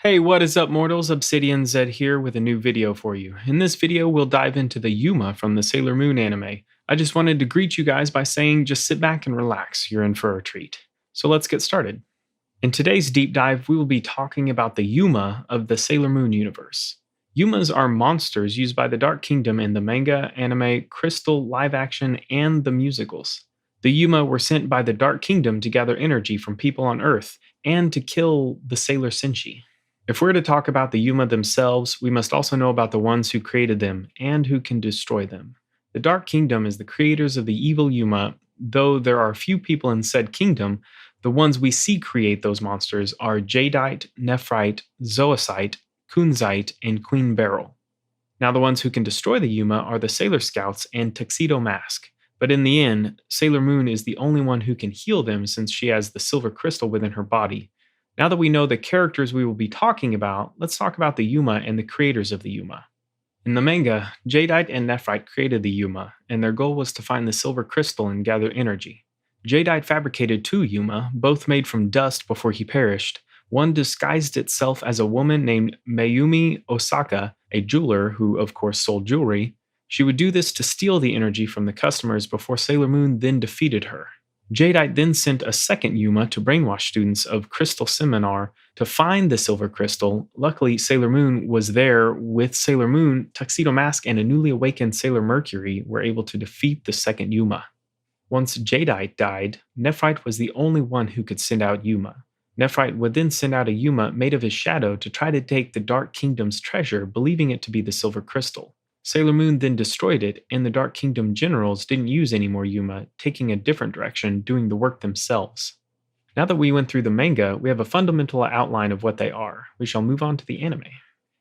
Hey, what is up, mortals? ObsidianZed here with a new video for you. In this video, we'll dive into the Yuma from the Sailor Moon anime. I just wanted to greet you guys by saying just sit back and relax, you're in for a treat. So let's get started. In today's deep dive, we will be talking about the Yuma of the Sailor Moon universe. Yumas are monsters used by the Dark Kingdom in the manga, anime, crystal, live action, and the musicals. The Yuma were sent by the Dark Kingdom to gather energy from people on Earth and to kill the Sailor Senshi. If we're to talk about the Yuma themselves, we must also know about the ones who created them and who can destroy them. The Dark Kingdom is the creators of the evil Yuma, though there are few people in said kingdom. The ones we see create those monsters are Jadeite, Nephrite, Zoecite, Kunzite, and Queen Beryl. Now the ones who can destroy the Yuma are the Sailor Scouts and Tuxedo Mask, but in the end, Sailor Moon is the only one who can heal them since she has the silver crystal within her body. Now that we know the characters we will be talking about, let's talk about the Yuma and the creators of the Yuma. In the manga, Jadeite and Nephrite created the Yuma, and their goal was to find the silver crystal and gather energy. Jadeite fabricated two Yuma, both made from dust before he perished. One disguised itself as a woman named Mayumi Osaka, a jeweler who, of course, sold jewelry. She would do this to steal the energy from the customers before Sailor Moon then defeated her. Jadeite then sent a second Yuma to brainwash students of Crystal Seminar to find the silver crystal. Luckily, Sailor Moon was there. With Sailor Moon, Tuxedo Mask and a newly awakened Sailor Mercury were able to defeat the second Yuma. Once Jadeite died, Nephrite was the only one who could send out Yuma. Nephrite would then send out a Yuma made of his shadow to try to take the Dark Kingdom's treasure, believing it to be the silver crystal. Sailor Moon then destroyed it, and the Dark Kingdom generals didn't use any more Yuma, taking a different direction, doing the work themselves. Now that we went through the manga, we have a fundamental outline of what they are. We shall move on to the anime.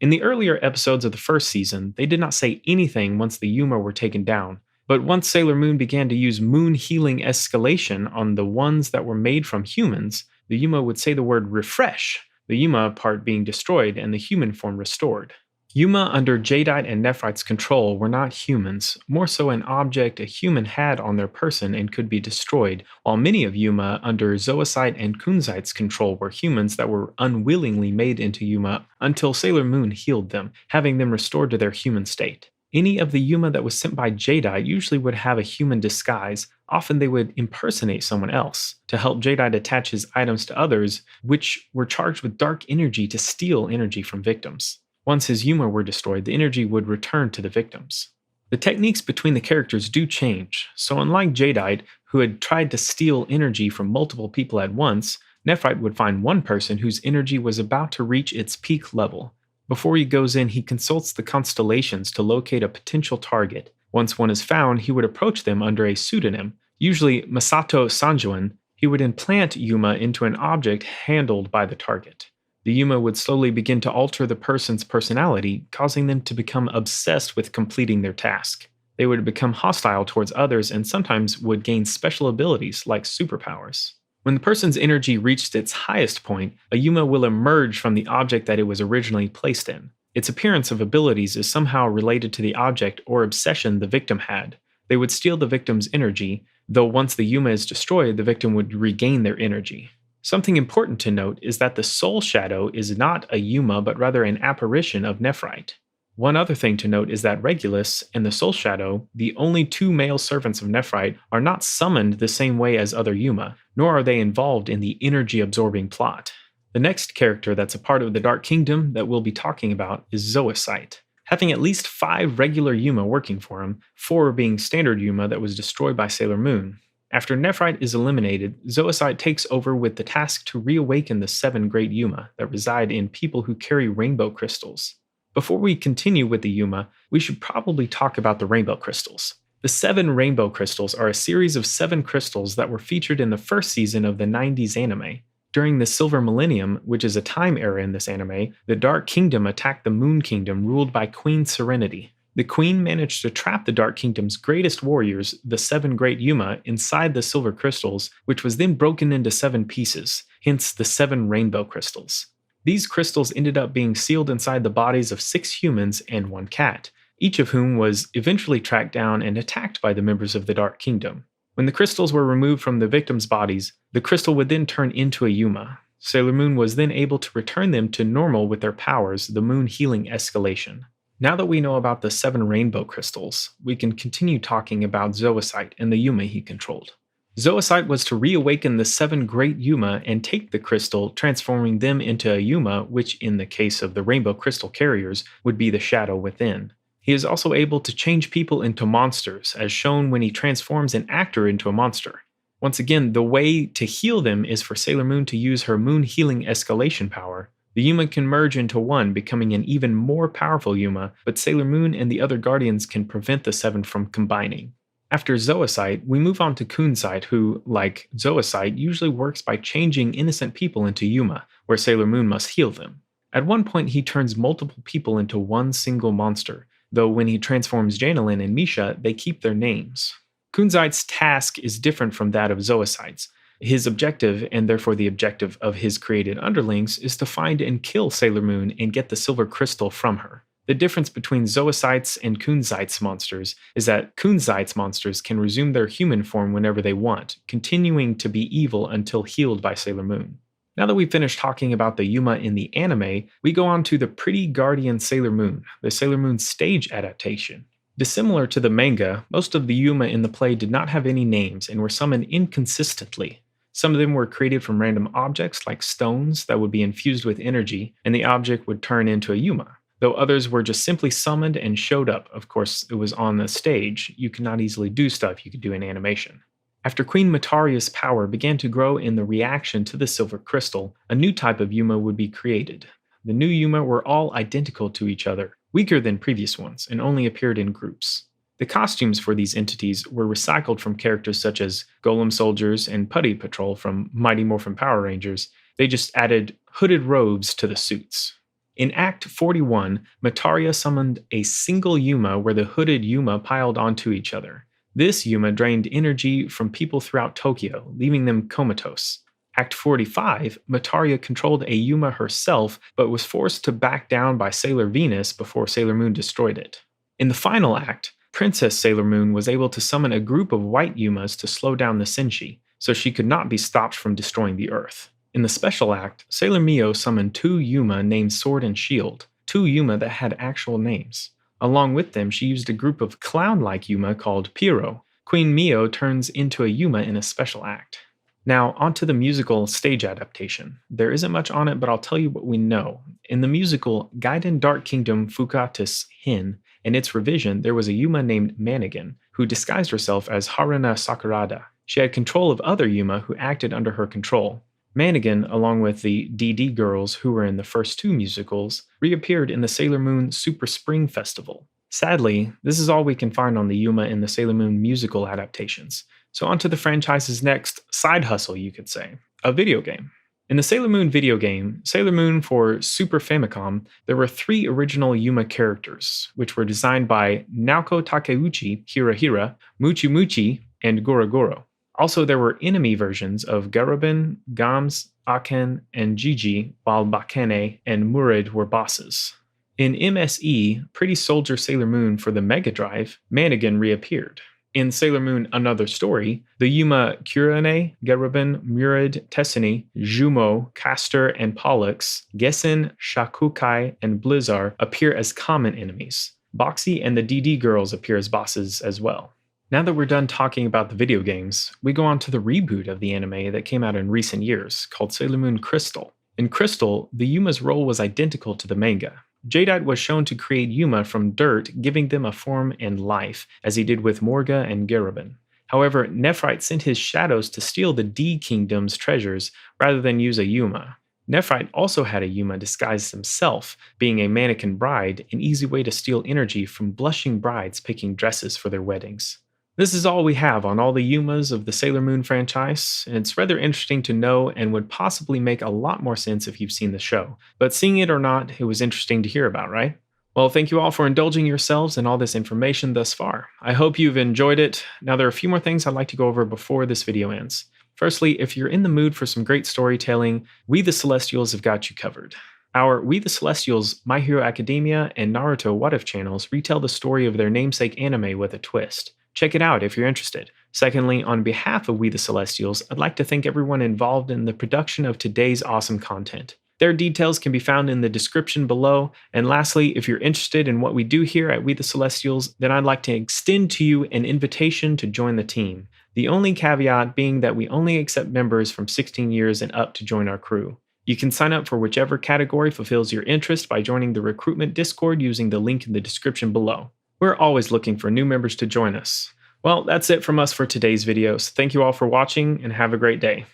In the earlier episodes of the first season, they did not say anything once the Yuma were taken down, but once Sailor Moon began to use moon healing escalation on the ones that were made from humans, the Yuma would say the word refresh, the Yuma part being destroyed and the human form restored. Yuma under Jadeite and Nephrite's control were not humans, more so an object a human had on their person and could be destroyed, while many of Yuma under Zoecite and Kunzite's control were humans that were unwillingly made into Yuma until Sailor Moon healed them, having them restored to their human state. Any of the Yuma that was sent by Jadeite usually would have a human disguise. Often they would impersonate someone else to help Jadeite attach his items to others, which were charged with dark energy to steal energy from victims. Once his Yuma were destroyed, the energy would return to the victims. The techniques between the characters do change, so unlike Jadeite, who had tried to steal energy from multiple people at once, Nephrite would find one person whose energy was about to reach its peak level. Before he goes in, he consults the constellations to locate a potential target. Once one is found, he would approach them under a pseudonym, usually Masato Sanjuan. He would implant Yuma into an object handled by the target. The Yuma would slowly begin to alter the person's personality, causing them to become obsessed with completing their task. They would become hostile towards others and sometimes would gain special abilities like superpowers. When the person's energy reached its highest point, a Yuma will emerge from the object that it was originally placed in. Its appearance of abilities is somehow related to the object or obsession the victim had. They would steal the victim's energy, though once the Yuma is destroyed, the victim would regain their energy. Something important to note is that the Soul Shadow is not a Yuma but rather an apparition of Nephrite. One other thing to note is that Regulus and the Soul Shadow, the only two male servants of Nephrite, are not summoned the same way as other Yuma, nor are they involved in the energy-absorbing plot. The next character that's a part of the Dark Kingdom that we'll be talking about is Zoecite. Having at least 5 regular Yuma working for him, 4 being standard Yuma that was destroyed by Sailor Moon. After Nephrite is eliminated, Zoecite takes over with the task to reawaken the 7 great Yuma that reside in people who carry rainbow crystals. Before we continue with the Yuma, we should probably talk about the rainbow crystals. The 7 rainbow crystals are a series of 7 crystals that were featured in the first season of the 90s anime. During the Silver Millennium, which is a time era in this anime, the Dark Kingdom attacked the Moon Kingdom ruled by Queen Serenity. The Queen managed to trap the Dark Kingdom's greatest warriors, the 7 great Yuma, inside the silver crystals, which was then broken into 7 pieces, hence the 7 rainbow crystals. These crystals ended up being sealed inside the bodies of 6 humans and 1 cat, each of whom was eventually tracked down and attacked by the members of the Dark Kingdom. When the crystals were removed from the victims' bodies, the crystal would then turn into a Yuma. Sailor Moon was then able to return them to normal with their powers, the moon healing escalation. Now that we know about the 7 rainbow crystals, we can continue talking about Zoecite and the Yuma he controlled. Zoecite was to reawaken the 7 great Yuma and take the crystal, transforming them into a Yuma, which in the case of the rainbow crystal carriers would be the shadow within. He is also able to change people into monsters, as shown when he transforms an actor into a monster. Once again, the way to heal them is for Sailor Moon to use her moon healing escalation power. The Yuma can merge into one, becoming an even more powerful Yuma, but Sailor Moon and the other Guardians can prevent the 7 from combining. After Zoecite, we move on to Kunzite, who, like Zoecite, usually works by changing innocent people into Yuma, where Sailor Moon must heal them. At one point, he turns multiple people into one single monster, though when he transforms Janelin and Misha, they keep their names. Kunzite's task is different from that of Zoecite's. His objective, and therefore the objective of his created underlings, is to find and kill Sailor Moon and get the silver crystal from her. The difference between Zoecite's and Kunzite's monsters is that Kunzite's monsters can resume their human form whenever they want, continuing to be evil until healed by Sailor Moon. Now that we've finished talking about the Yuma in the anime, we go on to the pretty guardian Sailor Moon, the Sailor Moon stage adaptation. Dissimilar to the manga, most of the Yuma in the play did not have any names and were summoned inconsistently. Some of them were created from random objects like stones that would be infused with energy, and the object would turn into a Yuma. Though others were just simply summoned and showed up. Of course, it was on the stage. You could not easily do stuff you could do in animation. After Queen Mataria's power began to grow in the reaction to the silver crystal, a new type of Yuma would be created. The new Yuma were all identical to each other, weaker than previous ones, and only appeared in groups. The costumes for these entities were recycled from characters such as Golem Soldiers and Putty Patrol from Mighty Morphin Power Rangers. They just added hooded robes to the suits. In Act 41, Mataria summoned a single Yuma where the hooded Yuma piled onto each other. This Yuma drained energy from people throughout Tokyo, leaving them comatose. Act 45, Mataria controlled a Yuma herself, but was forced to back down by Sailor Venus before Sailor Moon destroyed it. In the final act, Princess Sailor Moon was able to summon a group of white Yumas to slow down the Senshi, so she could not be stopped from destroying the Earth. In the special act, Sailor Mio summoned 2 Yuma named Sword and Shield, 2 Yuma that had actual names. Along with them, she used a group of clown-like Yuma called Pyro. Queen Mio turns into a Yuma in a special act. Now, onto the musical stage adaptation. There isn't much on it, but I'll tell you what we know. In the musical Gaiden Dark Kingdom Fukatus Hin, in its revision, there was a Yuma named Manigan, who disguised herself as Haruna Sakurada. She had control of other Yuma who acted under her control. Manigan, along with the DD girls who were in the first 2 musicals, reappeared in the Sailor Moon Super Spring Festival. Sadly, this is all we can find on the Yuma in the Sailor Moon musical adaptations. So onto the franchise's next side hustle, you could say, a video game. In the Sailor Moon video game, Sailor Moon for Super Famicom, there were 3 original Yuma characters, which were designed by Naoko Takeuchi, Hira, Muchi Muchi, and Goro Goro. Also, there were enemy versions of Garubin, Gams, Aken, and Gigi, while Bakene and Murid were bosses. In MSE, Pretty Soldier Sailor Moon for the Mega Drive, Manigan reappeared. In Sailor Moon Another Story, the Yuma Kurane, Garubin, Murid, Tessini, Jumo, Castor, and Pollux, Gessen, Shakukai, and Blizzar appear as common enemies. Boxy and the DD girls appear as bosses as well. Now that we're done talking about the video games, we go on to the reboot of the anime that came out in recent years, called Sailor Moon Crystal. In Crystal, the Yuma's role was identical to the manga. Jadeite was shown to create Yuma from dirt, giving them a form and life, as he did with Morga and Garubin. However, Nephrite sent his shadows to steal the D Kingdom's treasures rather than use a Yuma. Nephrite also had a Yuma disguised himself, being a mannequin bride, an easy way to steal energy from blushing brides picking dresses for their weddings. This is all we have on all the Yumas of the Sailor Moon franchise, and it's rather interesting to know and would possibly make a lot more sense if you've seen the show. But seeing it or not, it was interesting to hear about, right? Well, thank you all for indulging yourselves in all this information thus far. I hope you've enjoyed it. Now, there are a few more things I'd like to go over before this video ends. Firstly, if you're in the mood for some great storytelling, We the Celestials have got you covered. Our We the Celestials, My Hero Academia, and Naruto What If channels retell the story of their namesake anime with a twist. Check it out if you're interested. Secondly, on behalf of We the Celestials, I'd like to thank everyone involved in the production of today's awesome content. Their details can be found in the description below. And lastly, if you're interested in what we do here at We the Celestials, then I'd like to extend to you an invitation to join the team. The only caveat being that we only accept members from 16 years and up to join our crew. You can sign up for whichever category fulfills your interest by joining the recruitment Discord using the link in the description below. We're always looking for new members to join us. Well, that's it from us for today's video, so thank you all for watching and have a great day.